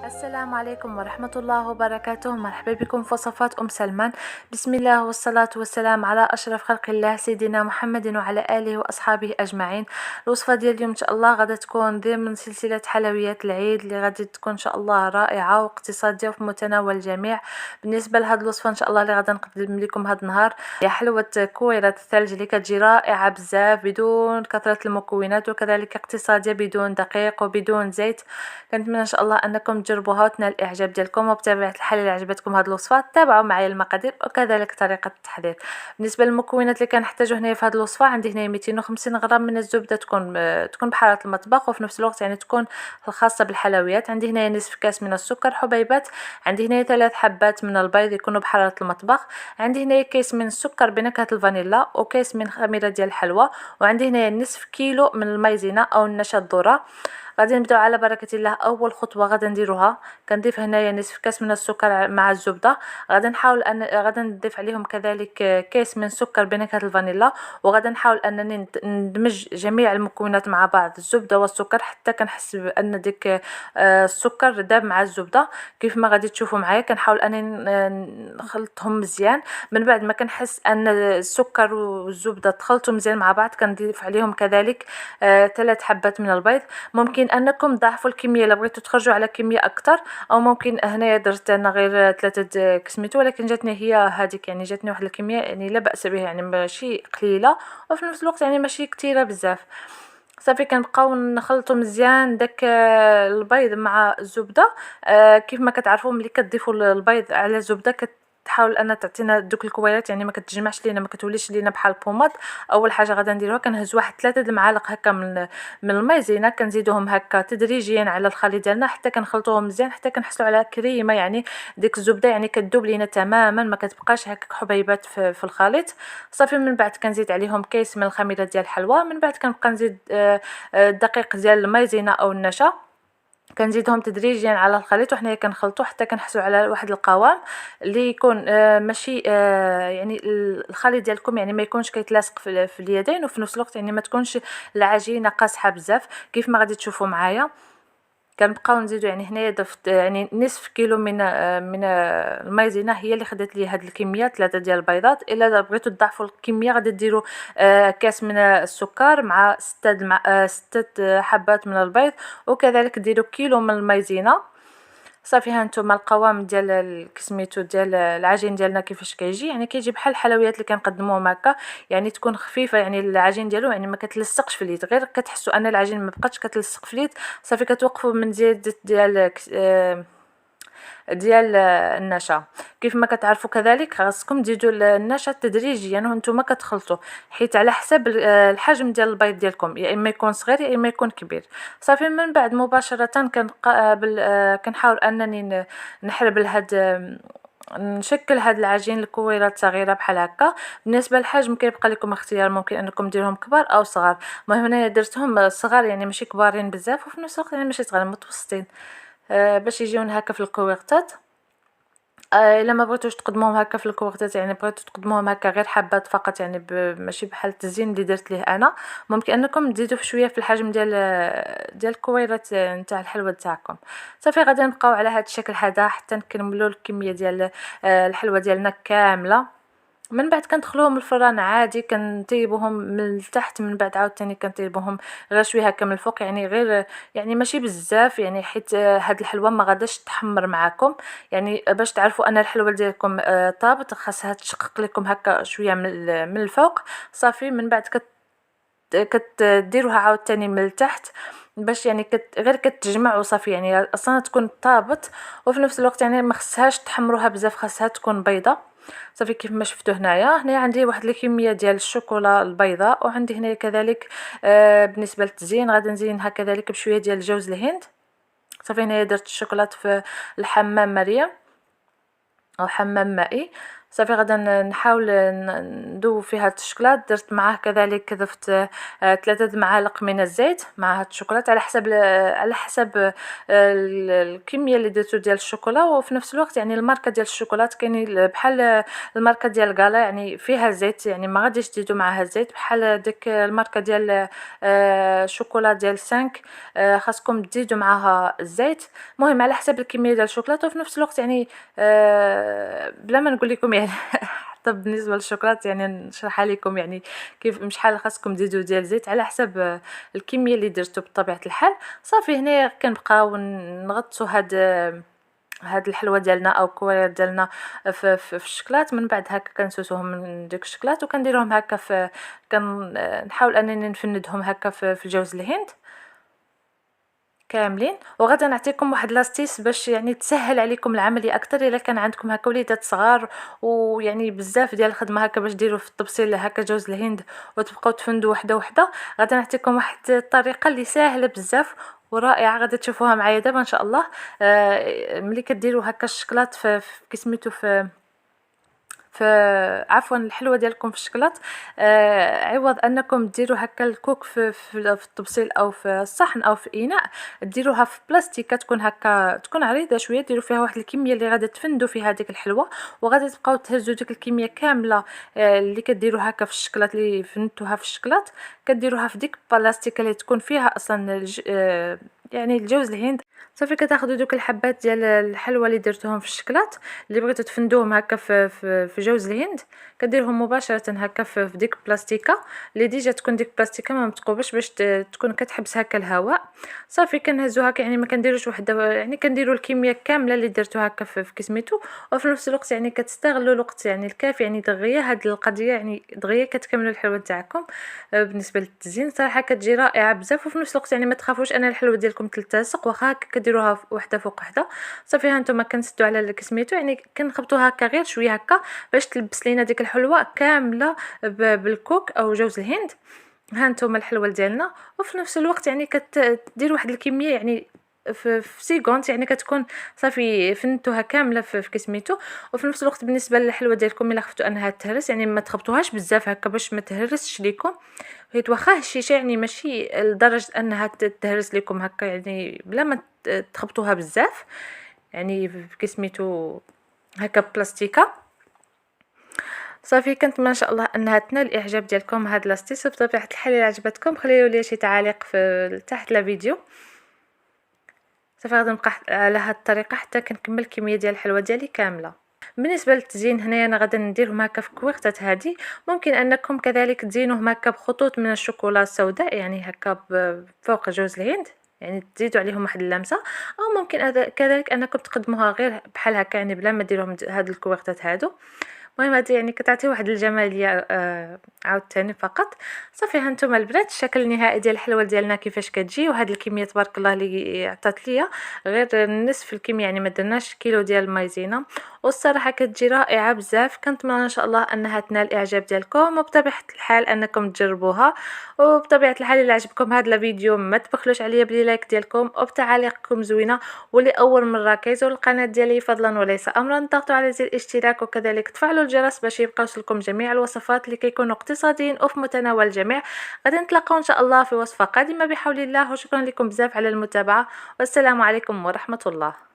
السلام عليكم ورحمة الله وبركاته. مرحبا بكم في وصفات سلمان. بسم الله والصلاة والسلام على أشرف خلق الله سيدنا محمد وعلى آله وأصحابه أجمعين. الوصفة ديال اليوم إن شاء الله غادي تكون ضمن سلسلة حلويات العيد اللي غادي تكون إن شاء الله رائعة واقتصادية وفي متناول الجميع. بالنسبة لهاد الوصفة إن شاء الله اللي غادي نقدم لكم هاد النهار هي حلوة كويرة الثلج اللي كتجي رائعة بزاف بدون كثرة المكونات، وكذلك اقتصادية بدون دقيق وبدون زيت. كنتمنى ان شاء الله انكم تجربوها وتنال الاعجاب ديالكم، وبطبيعه الحال الا عجبتكم هذه الوصفه تابعوا معايا المقادير وكذلك طريقه التحضير. بالنسبه للمكونات اللي كنحتاجو هنايا في هذه الوصفه، عندي هنا 250 غرام من الزبده تكون بحراره المطبخ وفي نفس الوقت يعني تكون الخاصه بالحلويات. عندي هنا نصف كاس من السكر حبيبات، عندي هنا 3 حبات من البيض يكونوا بحراره المطبخ، عندي هنا كيس من السكر بنكهه الفانيلا وكيس من خميره ديال الحلوى، وعندي هنا نصف كيلو من المايزينا او النشا الذره. غادي نبداو على بركه الله. اول خطوه غادي نديروها كنضيف هنايا نصف كاس من السكر مع الزبده، غادي نضيف عليهم كذلك كيس من سكر بنكهه الفانيلا، وغادي نحاول انني ندمج جميع المكونات مع بعض، الزبده والسكر، حتى كنحس بان ديك السكر داب مع الزبده. كيف ما غادي تشوفوا معايا كنحاول انني نخلطهم مزيان. من بعد ما كنحس ان السكر والزبده تخلطوا مزيان مع بعض كنضيف عليهم كذلك 3 حبات من البيض. ممكن انكم تضاعفوا الكميه الا بغيتوا تخرجوا على كميه اكثر، او ممكن هنايا درت انا غير 3 كسميتو، ولكن جاتني هي هذيك، يعني جاتني واحد الكميه يعني لا باس بها، يعني ماشي قليله وفي نفس الوقت يعني ماشي كثيره بزاف. صافي كنبقاو نخلطوا مزيان داك البيض مع الزبده. كيف ما كتعرفوا ملي كتضيفوا البيض على الزبده تحاول ان تعطينا دوك الكويرات، يعني ما كتجمعش لينا، ما كتوليش لينا بحال البوماط. اول حاجه غادي نديروها كنهز واحد 3 المعالق هكا من المايزينا، كنزيدوهم هكا تدريجيا على الخليط ديالنا حتى كنخلطوهم مزيان حتى كنحصلوا على كريمه، يعني ديك الزبده يعني كتذوب لينا تماما، ما كتبقاش هكا حبيبات في الخليط. صافي من بعد كنزيد عليهم كيس من الخميره ديال الحلوى، من بعد كنبقى نزيد الدقيق ديال المايزينا او النشا، كنزيدهم تدريجيا على الخليط وحنايا كنخلطو حتى كنحسوا على واحد القوام اللي يكون ماشي يعني الخليط ديالكم يعني ما يكونش كيتلاصق في اليدين، وفي نفس الوقت يعني ما تكونش العجينه قاصحه بزاف. كيف ما غادي تشوفوا معايا كنبقاو نزيدو، يعني هنايا ضفت يعني نصف كيلو من المايزينا هي اللي خدات لي هاد الكميه 3 ديال البيضات. الا بغيتو تضاعفوا الكميه غادي ديروا كاس من السكر مع 6 حبات من البيض، وكذلك ديروا كيلو من المايزينا. صافي ها نتوما القوام ديال سميتو ديال العجين ديالنا كيفاش كيجي، يعني كيجي بحال الحلويات اللي كنقدموهم هكا، يعني تكون خفيفه، يعني العجين ديالو يعني ما كتلصقش في اليد، غير كتحسوا ان العجين ما بقاتش كتلصق في اليد صافي كتوقفوا من زيادة ديال النشا. كيف ما كتعرفوا كذلك خاصكم تزيدوا النشا تدريجيا وانتم كتخلطوا، حيت على حسب الحجم ديال البيض ديالكم، يا اما يكون صغير يا اما يكون كبير. صافي من بعد مباشره كنقابل كنحاول انني نحربل نشكل هاد العجين لكويرات صغيره بحال هكا. بالنسبه للحجم كيبقى لكم اختيار، ممكن انكم ديروهم كبار او صغار. المهم هنا درتهم صغار، يعني ماشي كبارين بزاف وفي نفس الوقت يعني ماشي صغار، متوسطين باش يجيون هكا في الكويرتات. الا ما بغيتوش تقدموهم هكا في الكوغتات، يعني بغيتو تقدموهم هكا غير حبات فقط، يعني ماشي بحال التزيين اللي درت ليه انا، ممكن انكم تزيدوا في شويه في الحجم ديال الكويرات نتاع الحلوه تاعكم. صافي غادي نبقاو على هذا الشكل هذا حتى نكملوا الكميه ديال الحلوه ديالنا كامله. من بعد كندخلوهم الفران عادي، كنطيبوهم من التحت، من بعد عاوتاني كنطيبوهم غير شويه هكا من الفوق، يعني غير يعني ماشي بزاف، يعني حيت هاد الحلوه ما غاداش تحمر معاكم. يعني باش تعرفوا ان الحلوه ديالكم طابت خاصها تشقق لكم هكا شويه من الفوق. صافي من بعد كديروها عاوتاني من التحت باش يعني غير كتجمع وصافي، يعني اصلا تكون طابت وفي نفس الوقت يعني ما خصهاش تحمروها بزاف، خاصها تكون بيضه. صافي كيف ما شفتوا هنايا عندي واحد الكميه ديال الشوكولا البيضاء، وعندي هنا كذلك بالنسبه للتزيين غادي نزينها كذلك بشويه ديال جوز الهند. صافي هنايا درت الشوكولات في الحمام مريم او حمام مائي. صافي غادا نحاول نذوب فيها الشوكولات. درت معاه كذلك ضفت 3 معالق من الزيت مع هاد الشوكولات على حسب على حسب الكميه اللي درتو ديال الشوكولا. وفي نفس الوقت يعني الماركه ديال الشوكولات كاين بحال الماركه ديال غالا يعني فيها زيت، يعني ما غاديش تزيدو معاها الزيت بحال ديك الماركه ديال شوكولا ديال 5. خاصكم تزيدوا معاها الزيت. المهم على حسب الكميه ديال الشوكولاته. وفي نفس الوقت يعني بلا ما نقول لكم يعني حتى بالنسبه للشوكولات يعني نشرحها لكم يعني كيف شحال خاصكم تزيدوا ديال الزيت على حسب الكميه اللي درتو بطبيعه الحال. صافي هنا كنبقاو نغطسوا هاد الحلوه ديالنا او الكوارع ديالنا في الشكلاط. من بعد هكا كنسوسوهم من ديك الشكلاط وكنديروهم هكا في كنحاول انني نفندهم هكا في الجوز الهند كاملين. وغادا نعطيكم واحد لاستيس باش يعني تسهل عليكم العمليه اكثر الا كان عندكم هكا وليدات صغار ويعني بزاف ديال الخدمه هكا باش ديروا في التبصيل هكا جوز الهند وتبقاو تفندوا وحده وحده. غادا نعطيكم واحد الطريقه اللي سهله بزاف ورائعه غادا تشوفوها معايا دابا ان شاء الله. ملي كديروا هكا الشكلاط في كسميتو عفوا الحلوه ديالكم في الشكلاط. عوض انكم ديروا هكا الكوك في الطبسيل او في الصحن او في اناء، ديروها في بلاستيكه تكون هكا تكون عريضه شويه. ديروا فيها واحد الكميه اللي غادا تفندوا فيها هذيك الحلوه وغادي تبقاو تهزوا ديك الكميه كامله اللي كديروا هكا في الشكلاط اللي فندتوها في الشكلاط كديروها في ديك البلاستيكه اللي تكون فيها اصلا يعني الجوز الهند. صافي كتاخذوا دوك الحبات ديال الحلوى اللي درتوهم في الشكلاط اللي بغيتو تفندوهم هكا في جوز الهند كديرهم مباشره هكا في ديك البلاستيكه اللي ديجا تكون ديك البلاستيكه ما متقوبش باش تكون كتحبس هكا الهواء. صافي كنهزوا هكا يعني ما كنديروش وحده يعني كنديروا الكميه كامله اللي درتو هكا في كسميتو. وفي نفس الوقت يعني كتستغلوا الوقت يعني الكافي يعني دغيا هاد القضيه يعني دغيا كتكملوا الحلوه تاعكم. بالنسبه للتزيين صراحه كتجي رائعه بزاف. وفي نفس الوقت يعني ما تخافوش ان الحلوه ديالكم تلتصق واخا هكا كديروها وحده فوق وحده. صافي ها نتوما كنسدوا على كسميتو يعني كنخبطوها هكا غير شويه هكا باش تلبس لينا ديك الحلوه كامله بالكوك او جوز الهند. ها نتوما الحلوه ديالنا. وفي نفس الوقت يعني كدير واحد الكميه يعني في سيكونت يعني كتكون صافي فنتوها كامله في كسميتو. وفي نفس الوقت بالنسبه للحلوه ديالكم الا خفتوا انها تهرس يعني ما تخبطوهاش بزاف هكا باش ما تهرسش ليكم. حيت واخا هالشيشه يعني ماشي لدرجه انها تهرس لكم هكا يعني بلا ما تخبطوها بزاف يعني في سميتو هكا بلاستيكه. صافي كنتمنى ان شاء الله انها تنال الاعجاب ديالكم هاد لاستيس. بطبيعه الحال الا عجبتكم خليو لي شي تعليق في تحت الفيديو. صافي غادي نبقى على هاد الطريقه حتى كنكمل الكميه ديال الحلوه ديالي كامله. بالنسبه للتزيين هنايا انا غادي نديرهم هكا في كويرتات هادي. ممكن انكم كذلك تزينوهم هكا بخطوط من الشوكولا السوداء يعني هكا فوق جوز الهند يعني تزيدوا عليهم واحد اللمسه. او ممكن كذلك انكم تقدموها غير بحال هكا يعني بلا ما ديروهم هاد الكويرتات هادو. المهم هادي يعني كتعطي واحد الجماليه عاوتاني فقط. صافي ها نتوما البنات الشكل النهائي ديال الحلوه ديالنا كيفاش كتجي. وهاد الكميه تبارك الله اللي عطات ليا غير نصف الكميه يعني ما درناش كيلو ديال المايزينا. والصراحه كتجي رائعه بزاف. كنتمنى ان شاء الله انها تنال الاعجاب ديالكم وبطبيعه الحال انكم تجربوها. وبطبيعه الحال الا عجبكم هذا الفيديو ما تبخلوش عليا بلي لايك ديالكم وبتعاليقكم زوينه. واللي اول مره كيزور القناه ديالي فضلا وليس امرا ضغطوا على زر الاشتراك وكذلك تفعلوا الجرس باش يبقى يوصلكم جميع الوصفات اللي كيكونوا اقتصاديين وفي متناول الجميع. غادي نتلاقاو ان شاء الله في وصفه قادمه بحول الله. وشكرا لكم بزاف على المتابعه والسلام عليكم ورحمه الله.